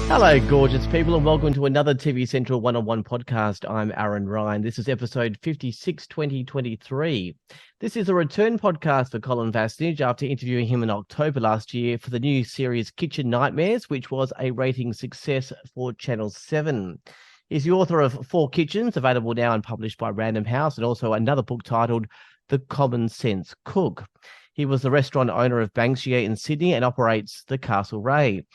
Hello, gorgeous people, and welcome to another TV Central One-on-One podcast. I'm Aaron Ryan. This is episode 56, 2023. This is a return podcast for Colin Fassnidge after interviewing him in October last year for the new series Kitchen Nightmares, which was a rating success for Channel 7. He's the author of 4 Kitchens, available now and published by Random House, and also another book titled The Common Sense Cook. He was the restaurant owner of Banksiahis in Sydney and operates the Castlereigh.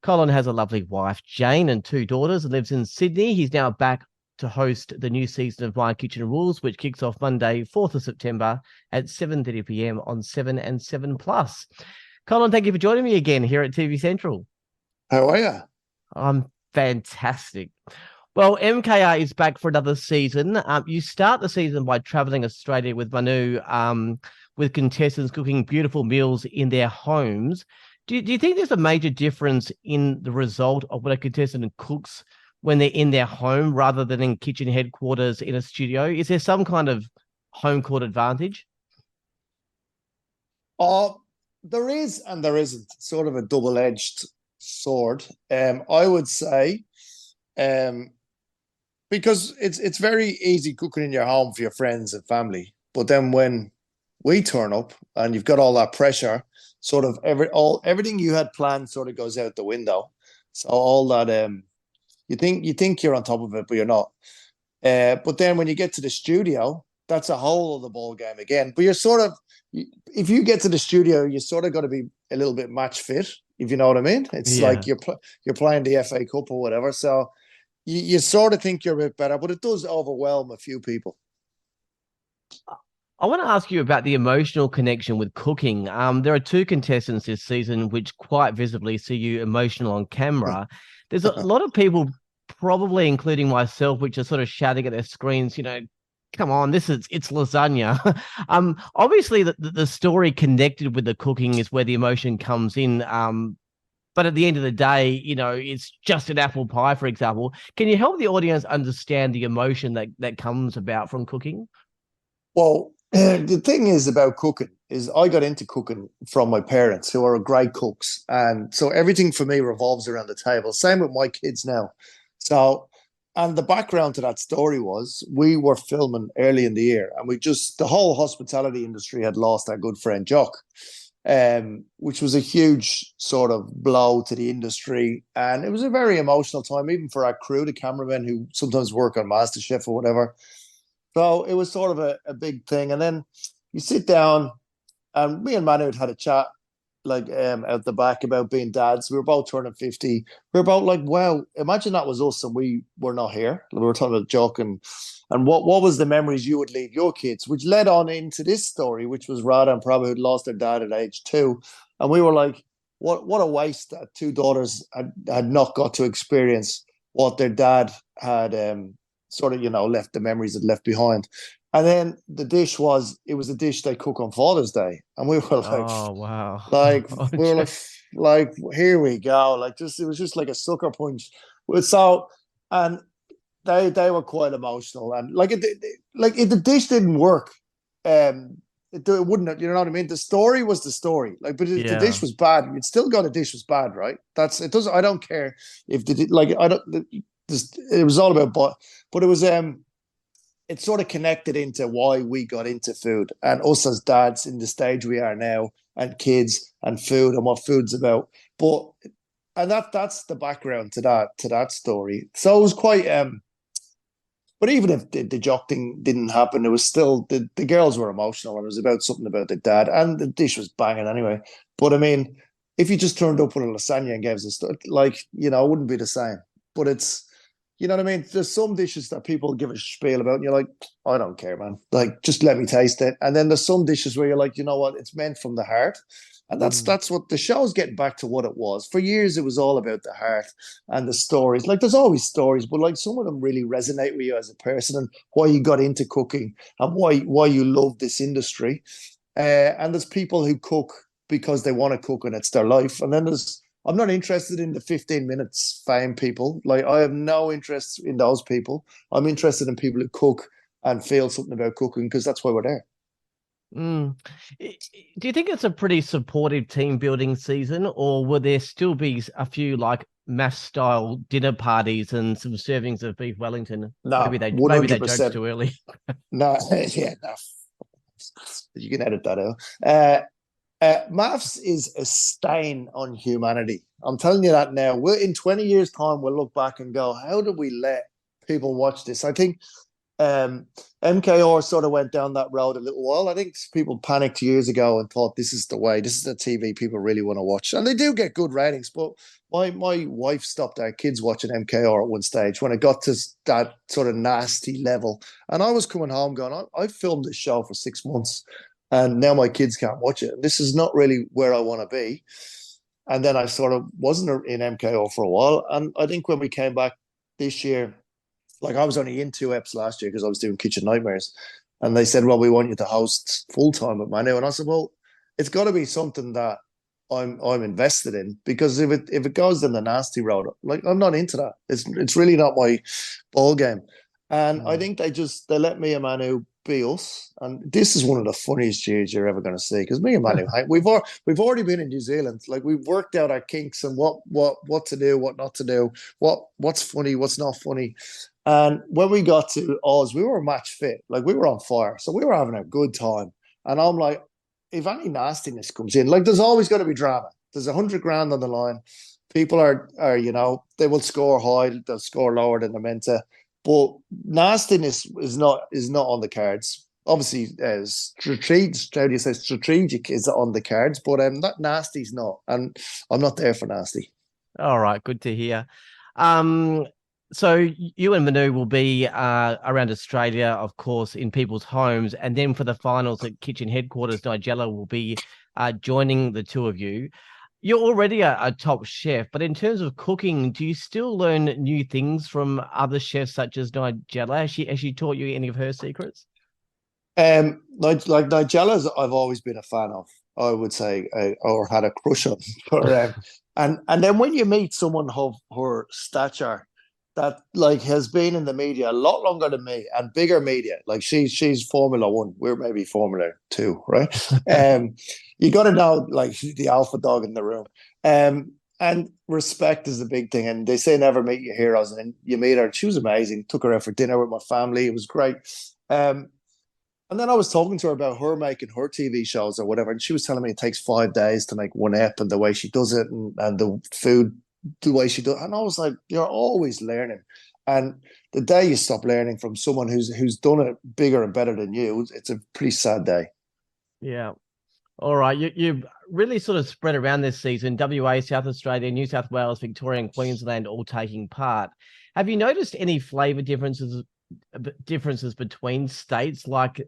Colin has a lovely wife, Jane, and 2 daughters and lives in Sydney. He's now back to host the new season of My Kitchen Rules, which kicks off Monday, 4th of September at 7:30 p.m. on 7 and 7+. Colin, thank you for joining me again here at TV Central. How are you? I'm fantastic. Well, MKR is back for another season. You start the season by traveling Australia with Manu, with contestants cooking beautiful meals in their homes. Do you think there's a major difference in the result of what a contestant cooks when they're in their home rather than in kitchen headquarters in a studio? Is there some kind of home court advantage? There is and there isn't. Sort of a double-edged sword. I would say, because it's very easy cooking in your home for your friends and family. But then when we turn up and you've got all that pressure, sort of everything you had planned sort of goes out the window. So all that you think you're on top of it, but you're not. But then when you get to the studio, that's a whole other ball game again. But you're sort of, if you get to the studio, you sort of got to be a little bit match fit, if you know what I mean. It's like you're playing the FA Cup or whatever. So you sort of think you're a bit better, but it does overwhelm a few people. I want to ask you about the emotional connection with cooking. There are 2 contestants this season which quite visibly see you emotional on camera. There's a lot of people, probably including myself, which are sort of shouting at their screens, come on, it's lasagna. Obviously the story connected with the cooking is where the emotion comes in. But at the end of the day, it's just an apple pie, for example. Can you help the audience understand the emotion that comes about from cooking? Well, the thing is about cooking is I got into cooking from my parents, who are great cooks. And so everything for me revolves around the table. Same with my kids now. So, and the background to that story was we were filming early in the year, and the whole hospitality industry had lost our good friend Jock, which was a huge sort of blow to the industry. And it was a very emotional time, even for our crew, the cameramen who sometimes work on MasterChef or whatever. So it was sort of a big thing. And then you sit down, and me and Manu had a chat out the back about being dads. We were both turning 50. We were both like, wow, imagine that was us and we were not here. We were talking about Jock and what was the memories you would leave your kids, which led on into this story, which was Radha and Prabha, who'd lost their dad at age 2. And we were like, what a waste that 2 daughters had not got to experience what their dad had sort of, left, the memories it left behind. And then the dish was a dish they cook on Father's Day. And we were like, oh, wow. We were like, here we go. It was just like a sucker punch. So, and they were quite emotional. And if the dish didn't work, it wouldn't have, you know what I mean? The story was the story. But if the dish was bad, you'd still got a dish was bad, right? I don't care if it was all about, but it was, it sort of connected into why we got into food and us as dads in the stage we are now, and kids and food and what food's about. And that's the background to that story. So it was quite, but even if the Jock thing didn't happen, it was still, the girls were emotional, and it was about something about their dad, and the dish was banging anyway. But I mean, if you just turned up with a lasagna and gave us a story, it wouldn't be the same. But it's, you know what I mean? There's some dishes that people give a spiel about, and you're like, I don't care, man. Just let me taste it. And then there's some dishes where you're like, you know what? It's meant from the heart. And that's what the show's getting back to what it was. For years, it was all about the heart and the stories. There's always stories, but some of them really resonate with you as a person and why you got into cooking and why you love this industry. And there's people who cook because they want to cook and it's their life. And then I'm not interested in the 15 minutes fame people. I have no interest in those people. I'm interested in people who cook and feel something about cooking, because that's why we're there. Do you think it's a pretty supportive team building season, or will there still be a few mass style dinner parties and some servings of beef Wellington. No, Maybe that joke's 100%. too early. No, yeah, no. You can edit that out. Maths is a stain on humanity. I'm telling you that now. In 20 years' time, we'll look back and go, how did we let people watch this? I think MKR sort of went down that road a little while. I think people panicked years ago and thought this is the way, this is the TV people really want to watch. And they do get good ratings, but my wife stopped our kids watching MKR at one stage when it got to that sort of nasty level. And I was coming home going, I filmed this show for 6 months and now my kids can't watch it. And this is not really where I want to be. And then I sort of wasn't in MKR for a while. And I think when we came back this year, like I was only in 2 eps last year because I was doing Kitchen Nightmares. And they said, well, we want you to host full-time at Manu. And I said, well, it's got to be something that I'm invested in, because if it goes down the nasty road, like I'm not into that. It's really not my ball game. And I think they let me and Manu be us. And this is one of the funniest years you're ever going to see, because me and Manu, we've already been in New Zealand. Like we've worked out our kinks and what to do, what not to do, what's funny, what's not funny. And when we got to Oz, we were match fit. Like we were on fire. So we were having a good time. And I'm like, if any nastiness comes in, like there's always going to be drama. There's 100 grand on the line. People are they will score high, they'll score lower than they're meant to. But nastiness is not on the cards. Obviously, strategic is on the cards, but that nasty's not. And I'm not there for nasty. All right, good to hear. So you and Manu will be around Australia, of course, in people's homes. And then for the finals at kitchen headquarters, Nigella will be joining the two of you. You're already a top chef, but in terms of cooking, do you still learn new things from other chefs such as Nigella? Has she taught you any of her secrets? Like Nigella's, I've always been a fan of, I would say, or had a crush on. And then when you meet someone of her stature, that like has been in the media a lot longer than me and bigger media. Like she's Formula One, we're maybe Formula Two, right? You got to know like she's the alpha dog in the room. And respect is the big thing. And they say never meet your heroes, and you meet her. She was amazing. Took her out for dinner with my family. It was great. And then I was talking to her about her making her TV shows or whatever, and she was telling me it takes 5 days to make one ep, and the way she does it, and the food, the way she does it. And I was like, you're always learning. And the day you stop learning from someone who's done it bigger and better than you, it's a pretty sad day. Yeah. All right. You really sort of spread around this season. WA, South Australia, New South Wales, Victoria, and Queensland all taking part. Have you noticed any flavour differences between states, like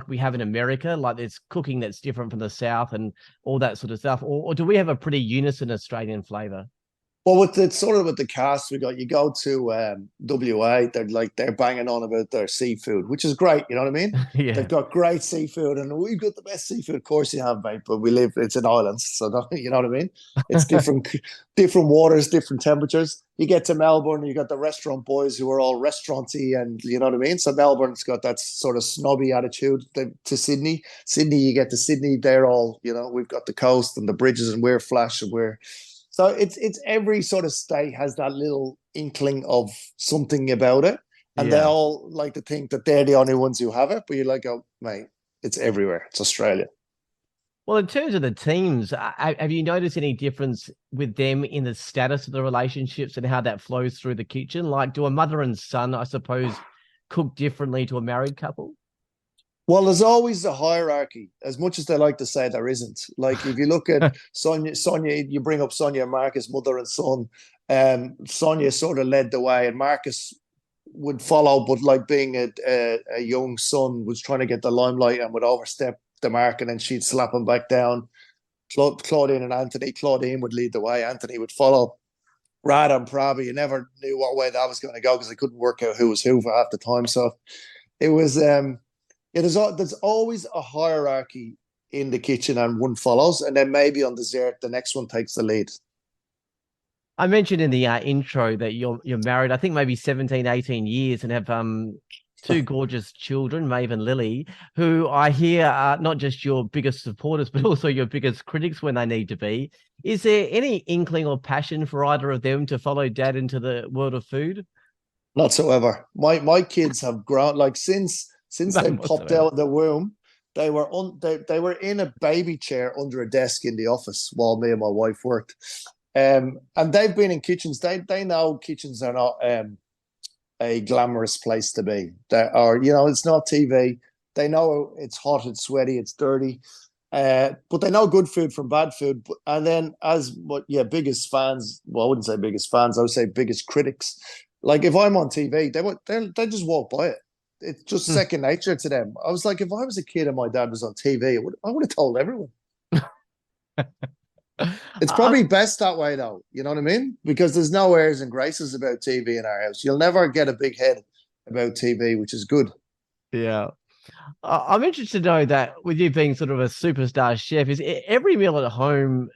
we have in America? Like there's cooking that's different from the South and all that sort of stuff, or do we have a pretty unison Australian flavour? Well, with the cast we got, you go to WA, they're banging on about their seafood, which is great. You know what I mean? Yeah. They've got great seafood, and we've got the best seafood. Of course, you have, mate. But it's an island, so you know what I mean. It's different waters, different temperatures. You get to Melbourne, you got the restaurant boys who are all restauranty, and you know what I mean. So Melbourne's got that sort of snobby attitude to Sydney. Sydney, you get to Sydney, they're all we've got the coast and the bridges, and we're flash, and we're. So it's every sort of state has that little inkling of something about it. And they all like to think that they're the only ones who have it. But you're like, oh, mate, it's everywhere. It's Australia. Well, in terms of the teams, have you noticed any difference with them in the status of the relationships and how that flows through the kitchen? Like, do a mother and son, I suppose, cook differently to a married couple? Well, there's always a hierarchy, as much as they like to say there isn't. Like if you look at Sonia, you bring up Sonia and Marcus, mother and son. Sonia sort of led the way, and Marcus would follow, but like being a young son, was trying to get the limelight and would overstep the mark, and then she'd slap him back down. Claudine and Anthony. Claudine would lead the way. Anthony would follow. Rada and Pravi, you never knew what way that was going to go because they couldn't work out who was who for half the time. So it was. There's always a hierarchy in the kitchen, and one follows, and then maybe on dessert, the next one takes the lead. I mentioned in the intro that you're married, I think maybe 17, 18 years, and have two gorgeous children, Maeve and Lily, who I hear are not just your biggest supporters, but also your biggest critics when they need to be. Is there any inkling or passion for either of them to follow Dad into the world of food? Not so ever. My kids have grown like since they None popped whatsoever. out of the womb, they were in a baby chair under a desk in the office while me and my wife worked. And they've been in kitchens. They know kitchens are not a glamorous place to be. They are, it's not TV. They know it's hot, it's sweaty, it's dirty. But they know good food from bad food. And then biggest fans, well, I wouldn't say biggest fans, I would say biggest critics. Like if I'm on TV, they just walk by it. It's just second nature to them. I was like, if I was a kid and my dad was on TV, I would have told everyone. It's probably best that way, though. You know what I mean? Because there's no airs and graces about TV in our house. You'll never get a big head about TV, which is good. Yeah. I'm interested to know that with you being sort of a superstar chef, is every meal at home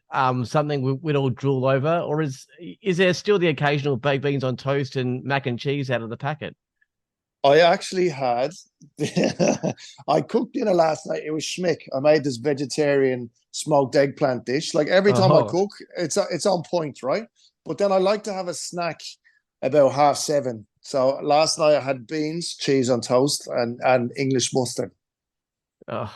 something we'd all drool over, or is there still the occasional baked beans on toast and mac and cheese out of the packet? I actually had, I cooked dinner last night. It was schmick. I made this vegetarian smoked eggplant dish. Like every time I Oh, cook, it's on point, right? But then I like to have a snack about 7:30. So last night I had beans, cheese on toast, and English mustard. oh,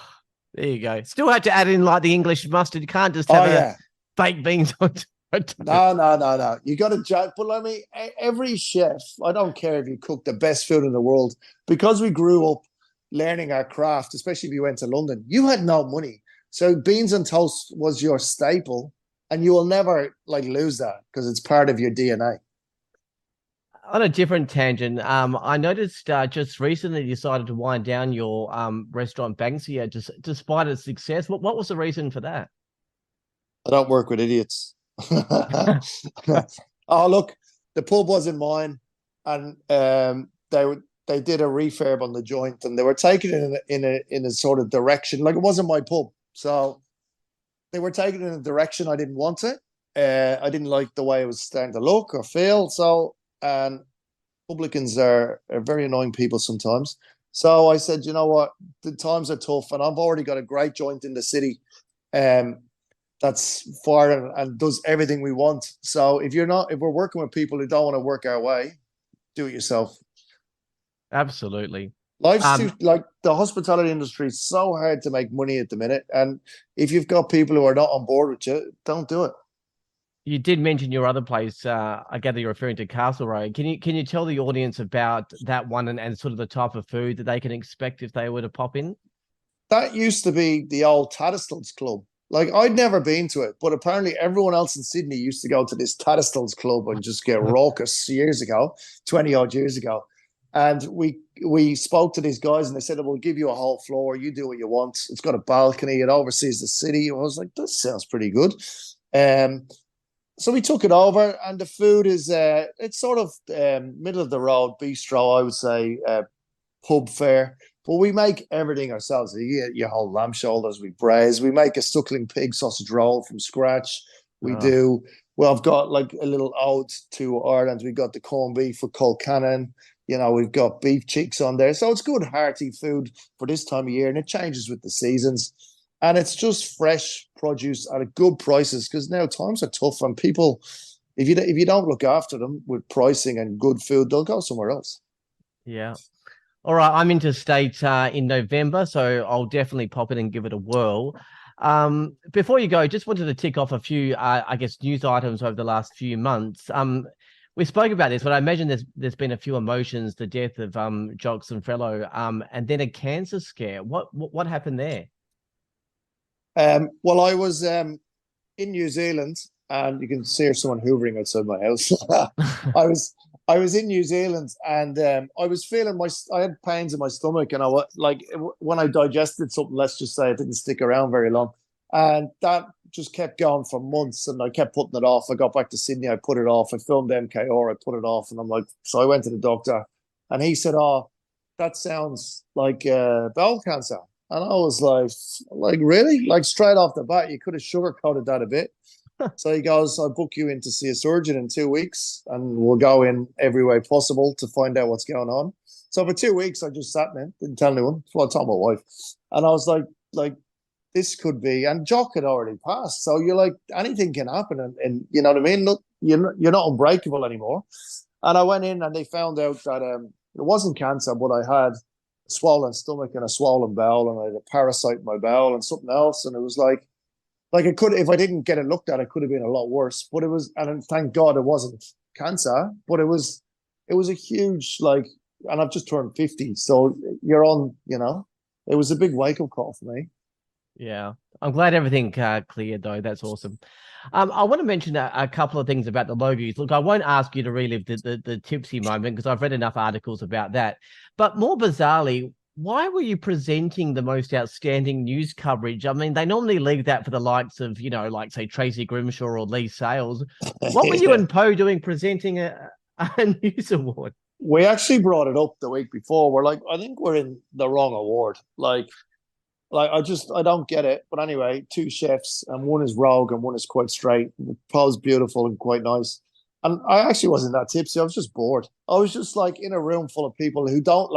there you go. Still had to add in like the English mustard. You can't just Oh have a yeah. baked beans on toast. No. You got to judge. But I mean, every chef, I don't care if you cook the best food in the world, because we grew up learning our craft, especially if you went to London, you had no money. So beans and toast was your staple, and you will never lose that because it's part of your DNA. On a different tangent, I noticed just recently you decided to wind down your restaurant Banksia despite its success. What was the reason for that? I don't work with idiots. Oh, look, the pub wasn't mine, and they did a refurb on the joint, and they were taking it in a sort of direction. Like it wasn't my pub, so they were taking it in a direction I didn't want it. I didn't like the way it was starting to look or feel. So, and publicans are very annoying people sometimes. So I said, you know what, the times are tough, and I've already got a great joint in the city. That's far and does everything we want. So if we're working with people who don't want to work our way, do it yourself. Absolutely. Life's too, like, the hospitality industry is so hard to make money at the minute. And if you've got people who are not on board with you, don't do it. You did mention your other place. I gather you're referring to Castlereigh. Can you tell the audience about that one and sort of the type of food that they can expect if they were to pop in? That used to be the old Tattersalls Club. Like, I'd never been to it, but apparently everyone else in Sydney used to go to this Tattersalls Club and just get raucous years ago, 20 odd years ago. And we spoke to these guys, and they said, we'll give you a whole floor. You do what you want. It's got a balcony. It oversees the city. I was like, this sounds pretty good. So we took it over, and the food is it's sort of middle of the road bistro, I would say, pub fare. But we make everything ourselves. You get your whole lamb shoulders, we braise. We make a suckling pig sausage roll from scratch. We do. Well, I've got like a little ode to Ireland. We've got the corned beef with Colcannon. We've got beef cheeks on there. So it's good, hearty food for this time of year, and it changes with the seasons. And it's just fresh produce at good prices, because now times are tough, and people, if you don't look after them with pricing and good food, they'll go somewhere else. Yeah. All right. I'm interstate in November, so I'll definitely pop in and give it a whirl. Before you go, just wanted to tick off a few, I guess, news items over the last few months. We spoke about this, but I imagine there's been a few emotions: the death of Jock and Fellow, and then a cancer scare. What happened there? Well, I was in New Zealand, and you can see someone hoovering outside my house. I was in New Zealand, and I was feeling I had pains in my stomach, and I was like, when I digested something, let's just say, it didn't stick around very long, and that just kept going for months, and I kept putting it off. I got back to Sydney, I put it off. I filmed MKR, I put it off, and I'm like, so I went to the doctor, and he said, "Oh, that sounds like bowel cancer." And I was like, really? Like, straight off the bat, you could have sugarcoated that a bit. So he goes, I'll book you in to see a surgeon in 2 weeks and we'll go in every way possible to find out what's going on. So for 2 weeks, I just sat in it, didn't tell anyone. So I told my wife. And I was like, this could be, and Jock had already passed. So you're like, anything can happen. And you know what I mean? Look, you're not unbreakable anymore. And I went in and they found out that it wasn't cancer, but I had a swollen stomach and a swollen bowel and I had a parasite in my bowel and something else. And it was like it could, if I didn't get it looked at, it could have been a lot worse. But it was, and thank God it wasn't cancer, but it was a huge, like, and I've just turned 50. So you're on, it was a big wake-up call for me. Yeah, I'm glad everything cleared though. That's awesome. I want to mention a couple of things about the Logies. Look, I won't ask you to relive the tipsy moment because I've read enough articles about that. But more bizarrely, why were you presenting the most outstanding news coverage? I mean, they normally leave that for the likes of, like say Tracy Grimshaw or Lee Sales. What were you and Poe doing presenting a news award? We actually brought it up the week before. We're like, I think we're in the wrong award. Like I don't get it. But anyway, two chefs, and one is rogue and one is quite straight. Paul's beautiful and quite nice. And I actually wasn't that tipsy. I was just bored. I was just like in a room full of people who don't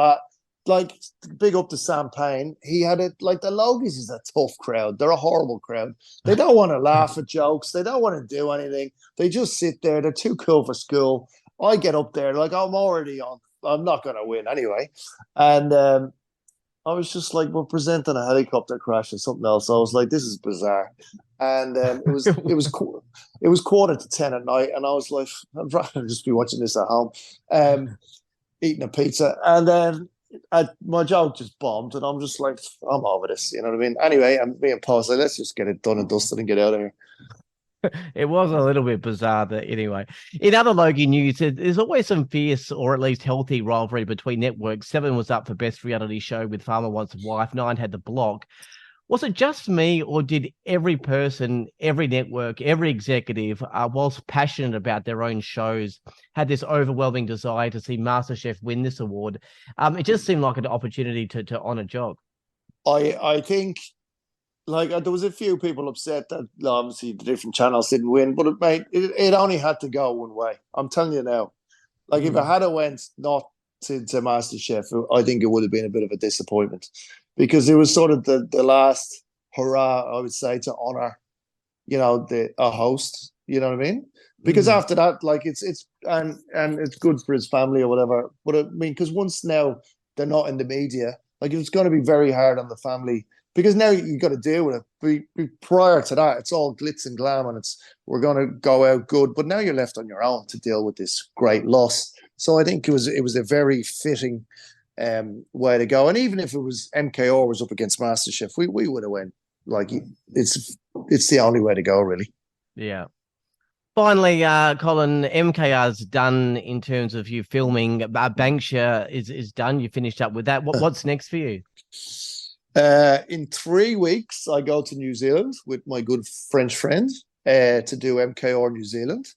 like big up to Sam Payne. He had it like the Logies is a tough crowd. They're a horrible crowd. They don't want to laugh at jokes. They don't want to do anything. They just sit there. They're too cool for school. I get up there like I'm already on. I'm not going to win anyway. And I was just like, we're presenting a helicopter crash or something else. I was like, this is bizarre. And it was 9:45 at night, and I was like, I'd rather just be watching this at home, eating a pizza. And then my joke just bombed, and I'm just like, I'm over this. You know what I mean? Anyway, I'm being paused. Like, let's just get it done and dusted and get out of here. It was a little bit bizarre, but anyway. In other Logie news, there's always some fierce or at least healthy rivalry between networks. 7 was up for Best Reality Show with Farmer Wants a Wife. 9 had the block. Was it just me, or did every person, every network, every executive, whilst passionate about their own shows, had this overwhelming desire to see MasterChef win this award? It just seemed like an opportunity to honour Jog. I think, like, there was a few people upset that obviously the different channels didn't win, but it only had to go one way. I'm telling you now. Like, if it had went not to MasterChef, I think it would have been a bit of a disappointment, because it was sort of the last hurrah, I would say, to honour, a host. You know what I mean? Because after that, like, it's and it's good for his family or whatever. But I mean, because once now they're not in the media, like, it's going to be very hard on the family. Because now you got to deal with it. Prior to that, it's all glitz and glam, and we're going to go out good. But now you're left on your own to deal with this great loss. So I think it was a very fitting way to go. And even if it was MKR was up against MasterChef, we would have won. Like, it's the only way to go, really. Yeah. Finally, Colin, MKR's done in terms of you filming. Banksia is done. You finished up with that. What's next for you? In 3 weeks, I go to New Zealand with my good French friend to do MKR New Zealand.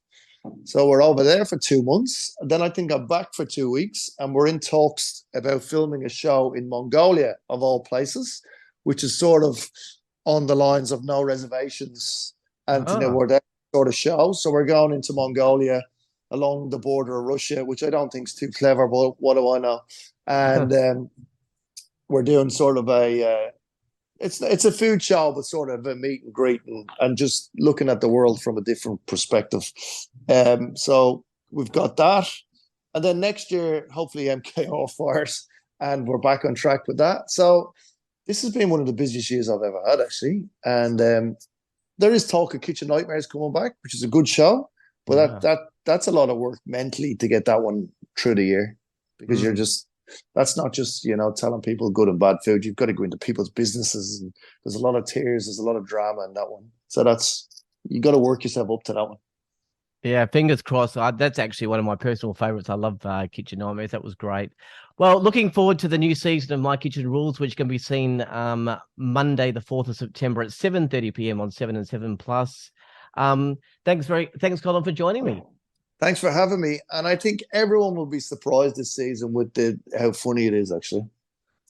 So we're over there for 2 months. And then I think I'm back for 2 weeks, and we're in talks about filming a show in Mongolia, of all places, which is sort of on the lines of No Reservations and we're that sort of show. So we're going into Mongolia along the border of Russia, which I don't think is too clever, but what do I know? And we're doing sort of it's a food show, but sort of a meet and greet and just looking at the world from a different perspective. So we've got that. And then next year, hopefully MKR fires and we're back on track with that. So this has been one of the busiest years I've ever had, actually. And there is talk of Kitchen Nightmares coming back, which is a good show. But that's a lot of work mentally to get that one through the year, because you're just, that's not just, telling people good and bad food. You've got to go into people's businesses, and there's a lot of tears, there's a lot of drama in that one. So you got to work yourself up to that one. Yeah, fingers crossed. That's actually one of my personal favorites. I love Kitchen Nightmares. That was great. Well, looking forward to the new season of My Kitchen Rules, which can be seen Monday, the 4th of September at 7:30 p.m. on 7 and 7+. Thanks, Colin, for joining me. Thanks for having me. And I think everyone will be surprised this season with how funny it is, actually.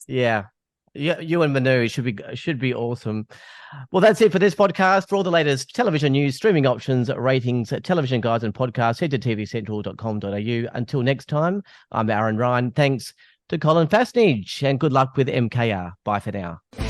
Yeah, Yeah, you and Manu should be awesome. Well, that's it for this podcast. For all the latest television news, streaming options, ratings, television guides, and podcasts, head to tvcentral.com.au. Until next time, I'm Aaron Ryan. Thanks to Colin Fassnidge, and good luck with MKR. Bye for now.